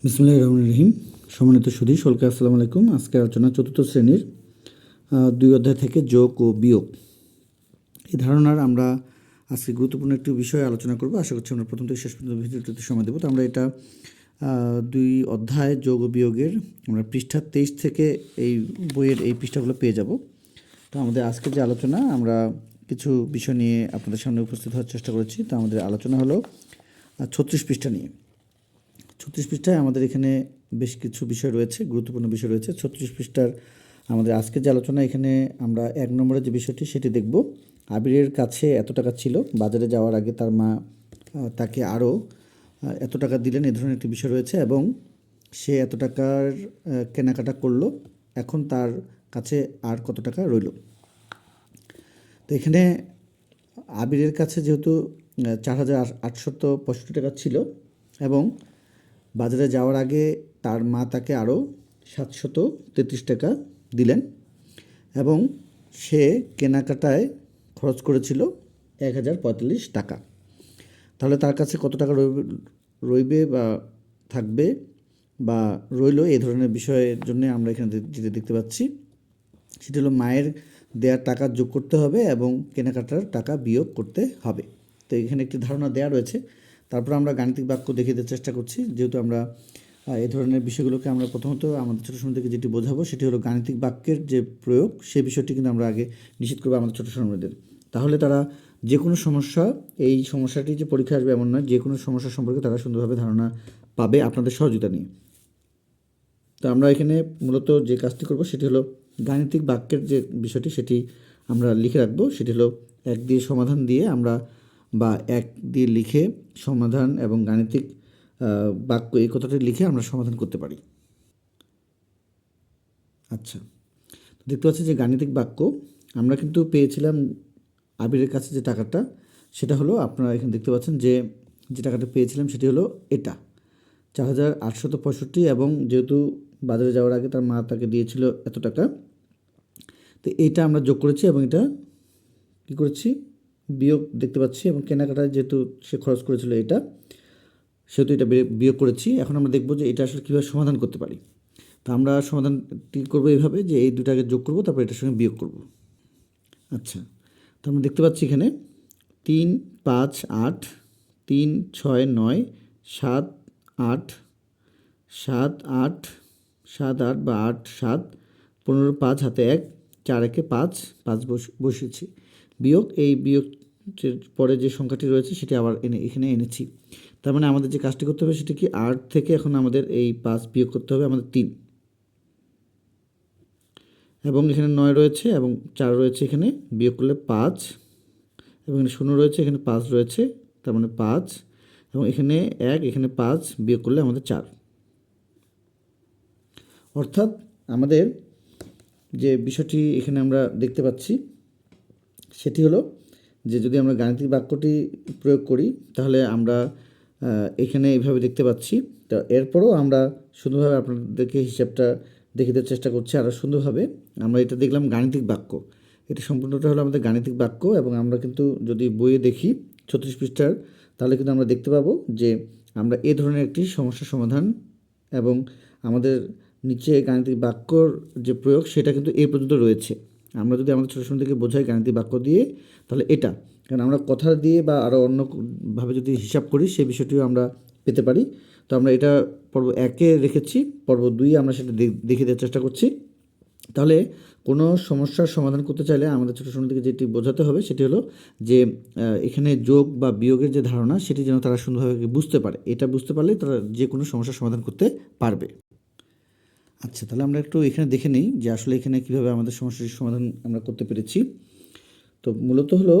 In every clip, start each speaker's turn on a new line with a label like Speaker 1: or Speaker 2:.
Speaker 1: বিসমিল্লাহির রহমানির রহিম। সম্মানিত সুধী সকলকে আসসালামু আলাইকুম। আজকে আলোচনা চতুর্থ শ্রেণীর 2 অধ্যায় থেকে যোগ ও বিয়োগ এই ধারণার আমরা আজকে গুরুত্বপূর্ণ একটি বিষয় আলোচনা করব। আশা করছি আমরা প্রথম থেকে শেষ পর্যন্ত ভিডিওটিতে সময় দেবো। তো আমরা এটা 2 অধ্যায় যোগ ও বিয়োগের আমরা পৃষ্ঠা 23 থেকে এই বইয়ের এই পৃষ্ঠাগুলো পেয়ে যাব। তো আমাদের আজকের যে আলোচনা, আমরা কিছু বিষয় নিয়ে আপনাদের সামনে উপস্থিত হওয়ার চেষ্টা করেছি। তো আমাদের আলোচনা হলো 36 পৃষ্ঠা নিয়ে। 36 পৃষ্ঠায় আমাদের এখানে বেশ কিছু বিষয় রয়েছে, গুরুত্বপূর্ণ বিষয় রয়েছে। 36 পৃষ্ঠার আমাদের আজকের যে আলোচনা, এখানে আমরা 1 নম্বরের যে বিষয়টি সেটি দেখব। আবিরের কাছে এত টাকা ছিল, বাজারে যাওয়ার আগে তার মা তাকে আরও এত টাকা দিলেন, এ ধরনের একটি বিষয় রয়েছে। এবং সে এত টাকার কেনাকাটা করলো, এখন তার কাছে আর কত টাকা রইল। তো এখানে আবিরের কাছে যেহেতু 4,865 টাকা ছিল এবং বাজারে যাওয়ার আগে তার মা তাকে আরও 733 টাকা দিলেন এবং সে কেনাকাটায় খরচ করেছিল 1,045 টাকা। তাহলে তার কাছে কত টাকা রইবে বা থাকবে বা রইল, এই ধরনের বিষয়ের জন্য আমরা এখানে যেটা দেখতে পাচ্ছি সেটি হলো মায়ের দেওয়ার টাকা যোগ করতে হবে এবং কেনাকাটার টাকা বিয়োগ করতে হবে। তো এখানে একটি ধারণা দেওয়া রয়েছে। তারপর আমরা গাণিতিক বাক্য দেখিয়ে দেওয়ার চেষ্টা করছি। যেহেতু আমরা এই ধরনের বিষয়গুলোকে আমরা প্রথমত আমাদের ছোটো সময় থেকে যেটি বোঝাবো সেটি হলো গাণিতিক বাক্যের যে প্রয়োগ, সেই বিষয়টি কিন্তু আমরা আগে নিশ্চিত করবো আমাদের ছোটো সময়দের। তাহলে তারা যে কোনো সমস্যা, এই সমস্যাটি যে পরীক্ষা আসবে এমন নয়, যে কোনো সমস্যা সম্পর্কে তারা সুন্দরভাবে ধারণা পাবে আপনাদের সহযোগিতা নিয়ে। তো আমরা এখানে মূলত যে কাজটি করব সেটি হলো গাণিতিক বাক্যের যে বিষয়টি সেটি আমরা লিখে রাখবো। সেটি হলো 1 দিয়ে সমাধান দিয়ে আমরা বা 1 দিয়ে লিখে সমাধান এবং গাণিতিক বাক্য এই কথাটি লিখে আমরা সমাধান করতে পারি। আচ্ছা, দেখতে পাচ্ছি যে গাণিতিক বাক্য আমরা কিন্তু পেয়েছিলাম আবিরের কাছে যে টাকাটা, সেটা হলো আপনারা এখানে দেখতে পাচ্ছেন যে টাকাটা পেয়েছিলাম সেটি হলো এটা 4,865 এবং যেহেতু বাজারে যাওয়ার আগে তার মা তাকে দিয়েছিল এত টাকা, তো এইটা আমরা যোগ করেছি এবং এটা কী করেছি বিয়োগ দেখতে পাচ্ছি। এবং কেনাকাটায় যেহেতু সে খরচ করেছিল এটা, সেহেতু এটা বিয়োগ করেছি। এখন আমরা দেখব যে এটা আসলে কীভাবে সমাধান করতে পারি। তো আমরা সমাধানটি করবো এইভাবে যে এই দুটাকে যোগ করব, তারপর এটার সঙ্গে বিয়োগ করব। আচ্ছা, তো আমরা দেখতে পাচ্ছি এখানে 3, 5, 8, 3, 6, 9, 7, 8, 7, 8, 7, 8 বা 8, 7, 15, 5 হাতে 1, 4 একে 5, 5 বসিয়েছি। বিয়োগ, এই বিয়োগের পরে যে সংখ্যাটি রয়েছে সেটি আবার এখানে এনেছি। তার মানে আমাদের যে কাজটি করতে হবে সেটি কি, 8 থেকে এখন আমাদের এই 5 বিয়োগ করতে হবে আমাদের 3 এবং এখানে 9 রয়েছে এবং 4 রয়েছে, এখানে বিয়োগ করলে 5 এবং এখানে 0 রয়েছে, এখানে 5 রয়েছে, তার মানে 5 এবং এখানে 1, এখানে 5 বিয়োগ করলে আমাদের 4। অর্থাৎ আমাদের যে বিষয়টি এখানে আমরা দেখতে পাচ্ছি সেটি হলো যে যদি আমরা গাণিতিক বাক্যটি প্রয়োগ করি তাহলে আমরা এখানে এইভাবে দেখতে পাচ্ছি। তো এরপরও আমরা সুন্দরভাবে আপনাদেরকে হিসাবটা দেখে দেওয়ার চেষ্টা করছি আরও সুন্দরভাবে। আমরা এটা দেখলাম গাণিতিক বাক্য, এটা সম্পূর্ণটা হলো আমাদের গাণিতিক বাক্য। এবং আমরা কিন্তু যদি বইয়ে দেখি 36 পৃষ্ঠার, তাহলে কিন্তু আমরা দেখতে পাবো যে আমরা এ ধরনের একটি সমস্যার সমাধান এবং আমাদের নিচে গাণিতিক বাক্যর যে প্রয়োগ সেটা কিন্তু এই পর্যন্ত রয়েছে। আমরা যদি আমাদের ছোটো সময় থেকে বোঝাই গাণিতিক বাক্য দিয়ে, তাহলে এটা, কারণ আমরা কথা দিয়ে বা আরও অন্যভাবে যদি হিসাব করি সেই বিষয়টিও আমরা পেতে পারি। তো আমরা এটা পর্ব 1-এ রেখেছি, পর্ব 2-এ আমরা সেটা দেখে দেওয়ার চেষ্টা করছি। তাহলে কোনো সমস্যার সমাধান করতে চাইলে আমাদের ছোটো সময় থেকে যেটি বোঝাতে হবে সেটি হলো যে এখানে যোগ বা বিয়োগের যে ধারণা সেটি যেন তারা সুন্দরভাবে বুঝতে পারে। এটা বুঝতে পারলে তারা যে কোনো সমস্যার সমাধান করতে পারবে। আচ্ছা, তাহলে আমরা একটু এখানে দেখে নিই যে আসলে এখানে কীভাবে আমাদের সমস্যাটির সমাধান আমরা করতে পেরেছি। তো মূলত হলো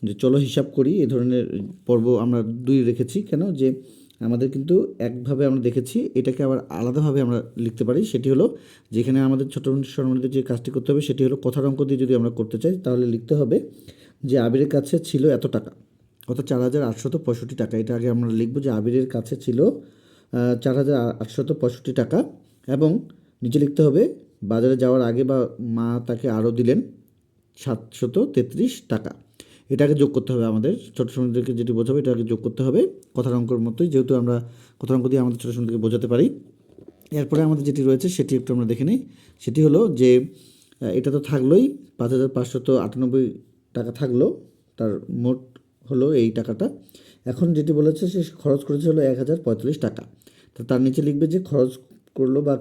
Speaker 1: যে চলো হিসাব করি। এ ধরনের পর্ব আমরা 2 রেখেছি কেন, যে আমাদের কিন্তু একভাবে আমরা দেখেছি, এটাকে আবার আলাদাভাবে আমরা লিখতে পারি। সেটি হলো যেখানে আমাদের ছোটো সম্বন্ধিত যে কাজটি করতে হবে সেটি হলো কথার অঙ্ক দিয়ে যদি আমরা করতে চাই তাহলে লিখতে হবে যে আবিরের কাছে ছিল এত টাকা, অর্থাৎ 4,865 টাকা। এটা আগে আমরা লিখব যে আবিরের কাছে ছিল 4,865 টাকা এবং নিচে লিখতে হবে বাজারে যাওয়ার আগে বা মা তাকে আরও দিলেন 733 টাকা। এটাকে যোগ করতে হবে আমাদের ছোটো সময়দেরকে যেটি বোঝাবে, এটাকে যোগ করতে হবে কথার অঙ্কের মতোই, যেহেতু আমরা কথার অঙ্ক দিয়ে আমাদের ছোটো সময়দেরকে বোঝাতে পারি। এরপরে আমাদের যেটি রয়েছে সেটি একটু আমরা দেখে নিই। সেটি হলো যে এটা তো থাকলোই, 5,598 টাকা থাকলো, তার মোট হলো এই টাকাটা। এখন যেটি বলেছে সে খরচ করেছে হলো 1,045 টাকা। তো তার নিচে লিখবে যে খরচ করলো বা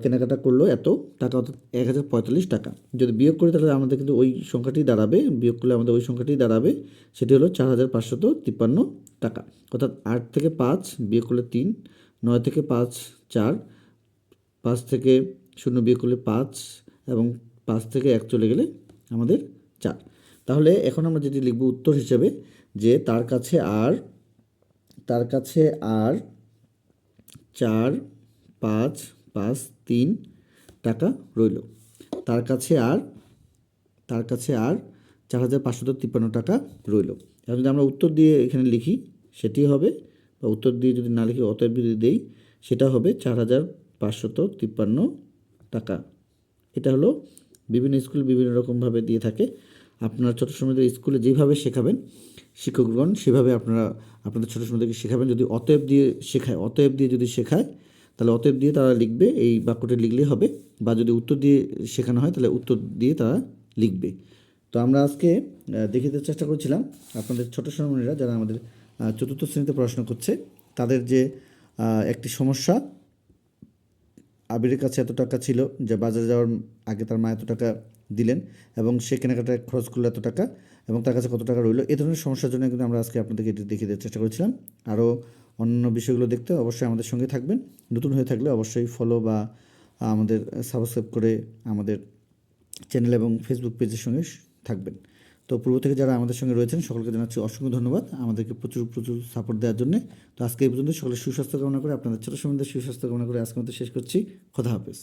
Speaker 1: কেনাকাটা করলো এত টাকা, অর্থাৎ 1,045 টাকা। যদি বিয়োগ করি তাহলে আমাদের কিন্তু ওই সংখ্যাটি দাঁড়াবে, বিয়োগ করলে আমাদের ওই সংখ্যাটি দাঁড়াবে, সেটি হলো 4,553 টাকা। অর্থাৎ 8 থেকে 5 বিয়োগ করলে 3, 9 থেকে 5 4, 5 থেকে 0 বিয়োগ করলে 5, এবং 5 থেকে 1 চলে গেলে আমাদের 4। তাহলে এখন আমরা যেটি লিখব উত্তর হিসেবে, যে তার কাছে আর 4,5,5,3 টাকা রইল। তার কাছে আর 4,553 টাকা রইল। এখন যদি আমরা উত্তর দিয়ে এখানে লিখি সেটি হবে, বা উত্তর দিয়ে যদি না লিখি অতএব যদি দেই, সেটা হবে 4,553 টাকা। এটা হলো বিভিন্ন স্কুল বিভিন্ন রকমভাবে দিয়ে থাকে। আপনারা ছোটো সময়দের স্কুলে যেভাবে শেখাবেন শিক্ষকগণ, সেভাবে আপনারা আপনাদের ছোটো সময়দেরকে শেখাবেন। যদি অতএব দিয়ে যদি শেখায় তাহলে অতএব দিয়ে তারা লিখবে, এই বাক্যটি লিখলেই হবে। বা যদি উত্তর দিয়ে শেখানো হয় তাহলে উত্তর দিয়ে তারা লিখবে। তো আমরা আজকে দেখিয়ে দেওয়ার চেষ্টা করছিলাম আপনাদের ছোটো সোনামণিরা যারা আমাদের চতুর্থ শ্রেণীতে পড়াশোনা করছে, তাদের যে একটি সমস্যা, আবিরের কাছে এত টাকা ছিল, যে বাজারে যাওয়ার আগে তার মা এত টাকা দিলেন এবং সে কেনাকাটায় খরচ করলো এত টাকা, এবং তার কাছে কত টাকা রইলো। এই ধরনের সমস্যার জন্য কিন্তু আমরা আজকে আপনাদেরকে এটি দেখিয়ে দেওয়ার চেষ্টা করেছিলাম। আরও অন্যান্য বিষয়গুলো দেখতে অবশ্যই আমাদের সঙ্গে থাকবেন। নতুন হয়ে থাকলে অবশ্যই ফলো বা আমাদের সাবস্ক্রাইব করে আমাদের চ্যানেল এবং ফেসবুক পেজের সঙ্গে থাকবেন। তো পূর্ব থেকে যারা আমাদের সঙ্গে রয়েছেন সকলকে জানাচ্ছি অসংখ্য ধন্যবাদ আমাদেরকে প্রচুর সাপোর্ট দেওয়ার জন্য। তো আজকে এই পর্যন্ত সকলের সুস্বাস্থ্য কামনা করে, আপনাদের ছোটো সম্বন্ধে সুস্বাস্থ্য কামনা করে আজকের মতো শেষ করছি। খোদা হাফেজ।